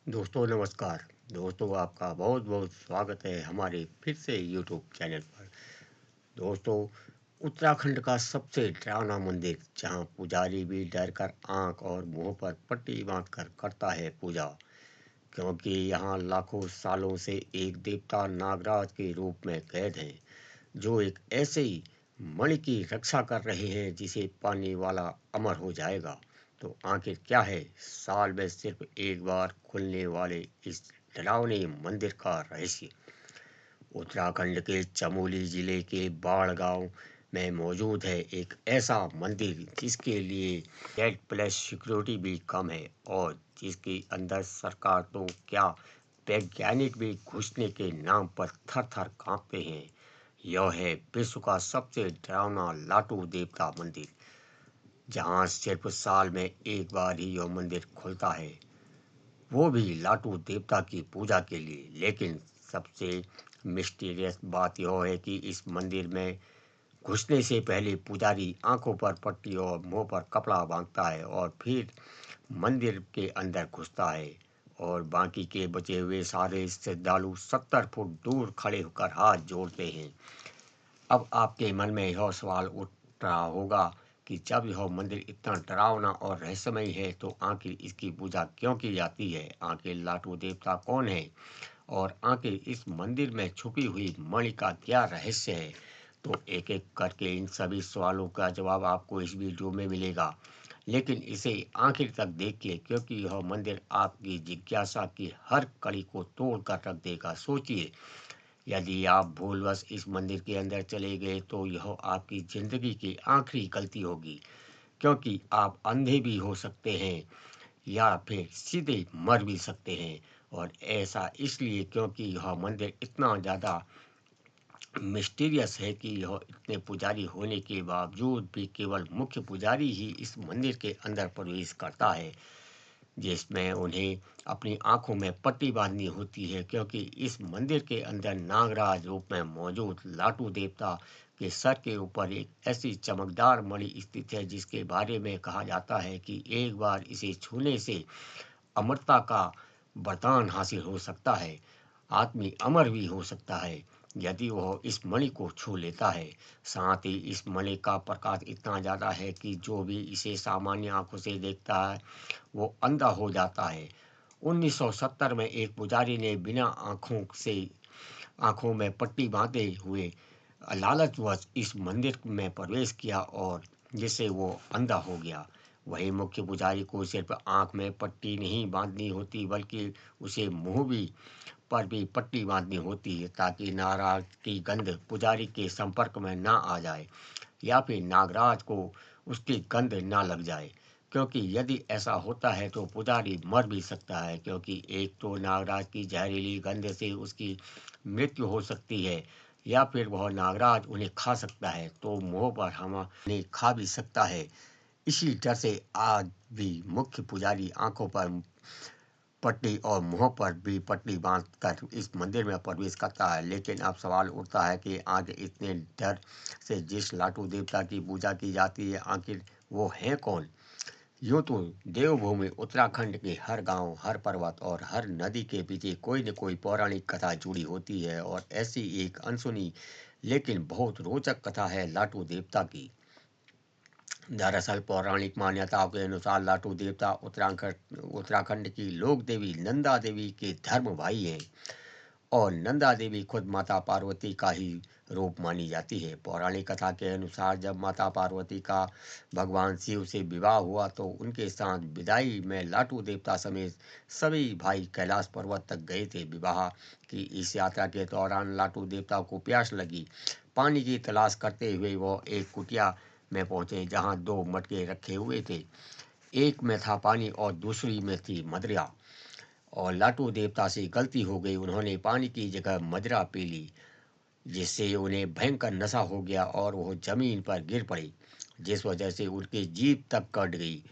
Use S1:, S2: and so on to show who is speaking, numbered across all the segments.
S1: दोस्तों नमस्कार। दोस्तों आपका बहुत बहुत स्वागत है हमारे फिर से यूट्यूब चैनल पर। दोस्तों, उत्तराखंड का सबसे डरावना मंदिर जहां पुजारी भी डर कर आंख और मुंह पर पट्टी बांध कर करता है पूजा, क्योंकि यहाँ लाखों सालों से एक देवता नागराज के रूप में कैद हैं, जो एक ऐसे ही मणि की रक्षा कर रहे हैं जिसे पाने वाला अमर हो जाएगा। तो आखिर क्या है साल में सिर्फ एक बार खुलने वाले इस डरावने मंदिर का रहस्य? उत्तराखंड के चमोली जिले के बाढ़ गांव में मौजूद है एक ऐसा मंदिर जिसके लिए गेट प्लस सिक्योरिटी भी कम है, और जिसके अंदर सरकार तो क्या, वैज्ञानिक भी घुसने के नाम पर थर थर कांपते हैं। यह है विश्व का सबसे डरावना लाटू देवता मंदिर, जहां सिर्फ साल में एक बार ही यह मंदिर खुलता है, वो भी लाटू देवता की पूजा के लिए। लेकिन सबसे मिस्टीरियस बात यह है कि इस मंदिर में घुसने से पहले पुजारी आंखों पर पट्टी और मुंह पर कपड़ा बांधता है और फिर मंदिर के अंदर घुसता है, और बाकी के बचे हुए सारे श्रद्धालु 70 फुट दूर खड़े होकर हाथ जोड़ते हैं। अब आपके मन में यह सवाल उठ रहा होगा कि जब यह मंदिर इतना डरावना और रहस्यमय है तो आखिर इसकी पूजा क्यों की जाती है? आखिर लाटू देवता कौन है? और आखिर इस मंदिर में छुपी हुई मणि का क्या रहस्य है? तो एक एक करके इन सभी सवालों का जवाब आपको इस वीडियो में मिलेगा। लेकिन इसे आखिर तक देखिए, क्योंकि यह मंदिर आपकी जिज्ञासा की हर कड़ी को तोड़ कर रख देगा। सोचिए, यदि आप भूलवश इस मंदिर के अंदर चले गए तो यह आपकी जिंदगी की आखिरी गलती होगी, क्योंकि आप अंधे भी हो सकते हैं या फिर सीधे मर भी सकते हैं। और ऐसा इसलिए क्योंकि यह मंदिर इतना ज़्यादा मिस्टीरियस है कि यह इतने पुजारी होने के बावजूद भी केवल मुख्य पुजारी ही इस मंदिर के अंदर प्रवेश करता है, जिसमें उन्हें अपनी आंखों में पट्टी बांधनी होती है, क्योंकि इस मंदिर के अंदर नागराज रूप में मौजूद लाटू देवता के सर के ऊपर एक ऐसी चमकदार मणि स्थित है जिसके बारे में कहा जाता है कि एक बार इसे छूने से अमरता का वरदान हासिल हो सकता है। आदमी अमर भी हो सकता है यदि वह इस मणि को छू लेता है। साथ ही इस मणि का प्रकाश इतना ज़्यादा है कि जो भी इसे सामान्य आंखों से देखता है वो अंधा हो जाता है। 1970 में एक पुजारी ने बिना आंखों में पट्टी बांधे हुए लालचवश इस मंदिर में प्रवेश किया, और जिससे वो अंधा हो गया। वही मुख्य पुजारी को सिर्फ आंख में पट्टी नहीं बांधनी होती, बल्कि उसे मुंह भी पर भी पट्टी बांधनी होती है, ताकि नागराज की गंध पुजारी के संपर्क में ना आ जाए या फिर नागराज को उसकी गंध ना लग जाए। क्योंकि यदि ऐसा होता है तो पुजारी मर भी सकता है, क्योंकि एक तो नागराज की जहरीली गंध से उसकी मृत्यु हो सकती है, या फिर वह नागराज उन्हें खा सकता है, तो मुंह पर हम उन्हें खा भी सकता है। इसी डर से आज भी मुख्य पुजारी आंखों पर पट्टी और मुंह पर भी पट्टी बांधकर इस मंदिर में प्रवेश करता है। लेकिन अब सवाल उठता है कि आज इतने डर से जिस लाटू देवता की पूजा की जाती है, आखिर वो है कौन? यूं तो देवभूमि उत्तराखंड के हर गांव, हर पर्वत और हर नदी के पीछे कोई न कोई पौराणिक कथा जुड़ी होती है, और ऐसी एक अनसुनी लेकिन बहुत रोचक कथा है लाटू देवता की। दरअसल पौराणिक मान्यताओं के अनुसार लाटू देवता उत्तराखंड की लोक देवी नंदा देवी के धर्म भाई हैं, और नंदा देवी खुद माता पार्वती का ही रूप मानी जाती है। पौराणिक कथा के अनुसार जब माता पार्वती का भगवान शिव से विवाह हुआ तो उनके साथ विदाई में लाटू देवता समेत सभी भाई कैलाश पर्वत तक गए थे। विवाह की इस यात्रा के दौरान लाटू देवता को प्यास लगी। पानी की तलाश करते हुए वो एक कुटिया में पहुंचे, जहां दो मटके रखे हुए थे। एक में था पानी और दूसरी में थी मदिरा, और लाटू देवता से गलती हो गई, उन्होंने पानी की जगह मदिरा पी ली, जिससे उन्हें भयंकर नशा हो गया और वो जमीन पर गिर पड़े, जिस वजह से उनकी जीभ तक कट गई।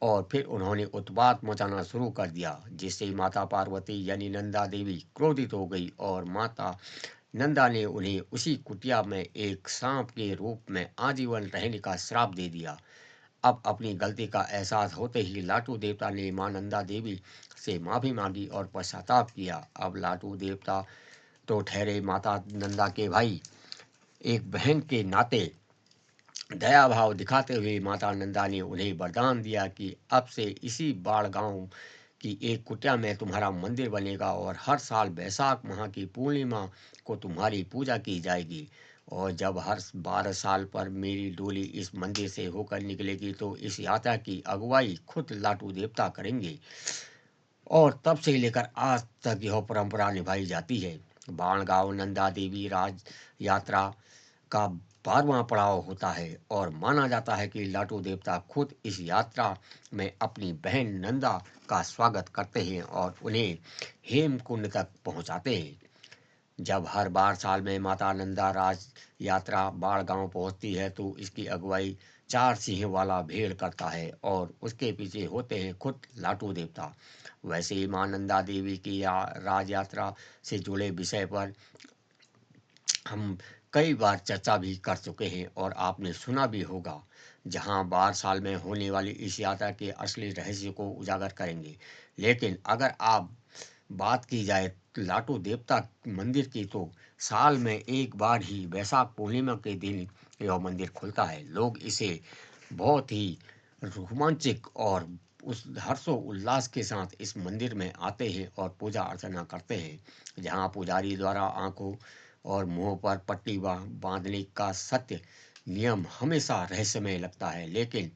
S1: और फिर उन्होंने उत्पात मचाना शुरू कर दिया, जिससे माता पार्वती यानी नंदा देवी क्रोधित हो गई, और माता नंदा ने उन्हें उसी कुटिया में एक सांप के रूप में आजीवन रहने का श्राप दे दिया। अब अपनी गलती का एहसास होते ही लाटू देवता ने मां नंदा देवी से माफी मांगी और पश्चाताप किया। अब लाटू देवता तो ठहरे माता नंदा के भाई, एक बहन के नाते दया भाव दिखाते हुए माता नंदा ने उन्हें वरदान दिया कि अब से इसी बाढ़ गांव की एक कुटिया में तुम्हारा मंदिर बनेगा और हर साल बैसाख माह की पूर्णिमा को तुम्हारी पूजा की जाएगी। और जब हर 12 साल पर मेरी डोली इस मंदिर से होकर निकलेगी तो इस यात्रा की अगुवाई खुद लाटू देवता करेंगे। और तब से लेकर आज तक यह परंपरा निभाई जाती है। बाणगांव नंदा देवी राज यात्रा का 12वां पड़ाव होता है और माना जाता है कि लाटू देवता खुद इस यात्रा में अपनी बहन नंदा का स्वागत करते हैं और उन्हें हेमकुंड तक पहुंचाते हैं। जब हर बार साल में माता नंदा राज यात्रा बाढ़ गांव पहुंचती है तो इसकी अगुवाई 4 सिंह वाला भेड़ करता है और उसके पीछे होते हैं खुद लाटू देवता। वैसे ही मां नंदा देवी की राज यात्रा से जुड़े विषय पर हम कई बार चर्चा भी कर चुके हैं और आपने सुना भी होगा, जहां 12 साल में होने वाली इस यात्रा के असली रहस्य को उजागर करेंगे। लेकिन अगर आप बात की जाए लाटू देवता मंदिर की तो साल में एक बार ही वैशाख पूर्णिमा के दिन यह मंदिर खुलता है। लोग इसे बहुत ही रोमांचक और उस हर्षो उल्लास के साथ इस मंदिर में आते हैं और पूजा अर्चना करते हैं, जहां पुजारी द्वारा आंखों और मुंह पर पट्टी बांधने का सत्य नियम हमेशा रहस्यमय लगता है। लेकिन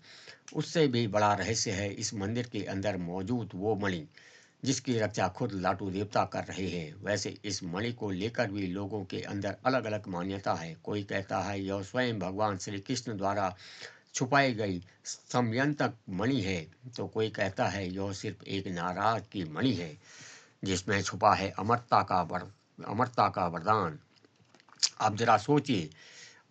S1: उससे भी बड़ा रहस्य है इस मंदिर के अंदर मौजूद वो मणि जिसकी रक्षा खुद लाटू देवता कर रहे हैं। वैसे इस मणि को लेकर भी लोगों के अंदर अलग अलग मान्यता है। कोई कहता है यह स्वयं भगवान श्री कृष्ण द्वारा छुपाई गई समयंतक मणि है, तो कोई कहता है यह सिर्फ एक नाराज की मणि है जिसमें छुपा है अमरता का वरदान। आप जरा सोचिए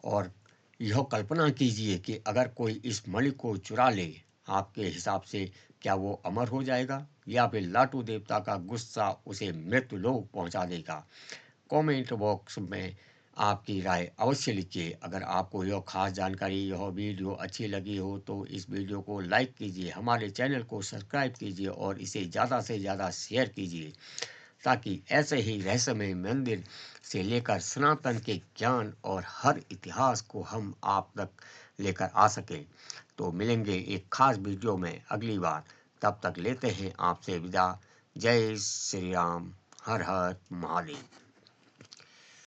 S1: और यह कल्पना कीजिए कि अगर कोई इस मणि को चुरा ले, आपके हिसाब से क्या वो अमर हो जाएगा या फिर लाटू देवता का गुस्सा उसे मृत्यु लोक पहुंचा देगा। कमेंट बॉक्स में आपकी राय अवश्य लिखिए। अगर आपको यह खास जानकारी, यह वीडियो अच्छी लगी हो तो इस वीडियो को लाइक कीजिए, हमारे चैनल को सब्सक्राइब कीजिए और इसे ज़्यादा से ज़्यादा शेयर कीजिए, ताकि ऐसे ही रहस्यमय मंदिर से लेकर सनातन के ज्ञान और हर इतिहास को हम आप तक लेकर आ सकें। तो मिलेंगे एक खास वीडियो में अगली बार, तब तक लेते हैं आपसे विदा। जय श्री राम, हर हर महादेव।